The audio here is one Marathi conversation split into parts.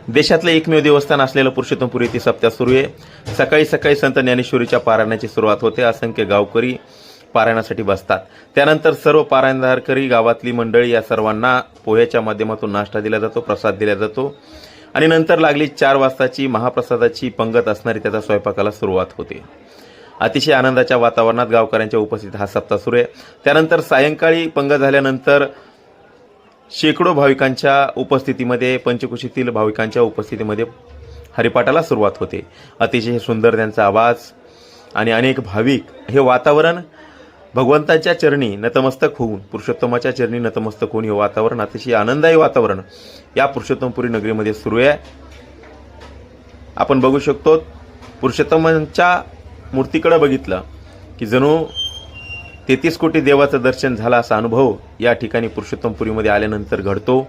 देशातलं एकमेव देवस्थान असलेलं पुरुषोत्तमपुरी येथे सप्ताह सुरू आहे। सकाळी सकाळी संत ज्ञानेश्वरीच्या पारायणाची सुरुवात होते। असंख्य गावकरी पारायणासाठी बसतात। त्यानंतर सर्व पारायणधारकरी गावातली मंडळी या सर्वांना पोह्याच्या माध्यमातून नाश्ता दिला जातो, प्रसाद दिला जातो आणि नंतर लागली 4 वाजताची महाप्रसादाची पंगत असणारी त्याचा स्वयंपाकाला सुरुवात होते। अतिशय आनंदाच्या वातावरणात गावकऱ्यांच्या उपस्थितीत हा सप्ताह सुरू आहे। त्यानंतर सायंकाळी पंगत झाल्यानंतर शेकडो भाविकांच्या उपस्थितीमध्ये, पंचकुशीतील भाविकांच्या उपस्थितीमध्ये हरिपाठाला सुरुवात होते। अतिशय सुंदर त्यांचा आवाज आणि अनेक भाविक, हे वातावरण भगवंताच्या चरणी नतमस्तक होऊन, पुरुषोत्तमाच्या चरणी नतमस्तक होऊन हे वातावरण, अतिशय आनंददायी वातावरण या पुरुषोत्तमपुरी नगरीमध्ये सुरू आहे। आपण बघू शकतो पुरुषोत्तमांच्या मूर्तीकडे बघितलं की जणू 33 कोटी देवाचं दर्शन झालं असा अनुभव या ठिकाणी पुरुषोत्तमपुरीमध्ये आल्यानंतर घडतो।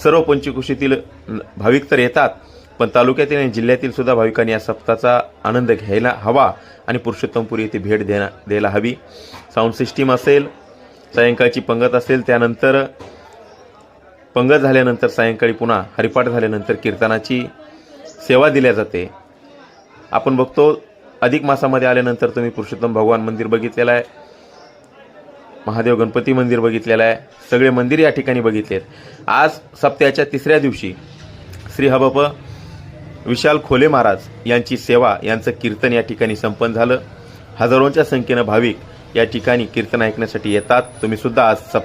सर्व पंचकुशीतील भाविक तर येतात, पण तालुक्यातील आणि जिल्ह्यातील सुद्धा भाविकांनी या सप्ताहाचा आनंद घ्यायला हवा आणि पुरुषोत्तमपुरी येथे भेट द्यायला हवी। साऊंड सिस्टीम असेल, सायंकाळची पंगत असेल, त्यानंतर पंगत झाल्यानंतर सायंकाळी पुन्हा हरिपाठ झाल्यानंतर कीर्तनाची सेवा दिल्या जाते। आपण बघतो अधिक मासामध्ये आल्यानंतर तुम्ही पुरुषोत्तम भगवान मंदिर बघितलेलं आहे, महादेव गणपती मंदिर बघितलेलं आहे, सगळे मंदिर या ठिकाणी बघितलेत। आज सप्त्याच्या 3ऱ्या दिवशी श्री हबप विशाल खोले महाराज यांची सेवा, यांचं कीर्तन या ठिकाणी संपन्न झालं। हजारोंच्या संख्येनं भाविक या ठिकाणी कीर्तन ऐकण्यासाठी येतात। तुम्ही सुद्धा आज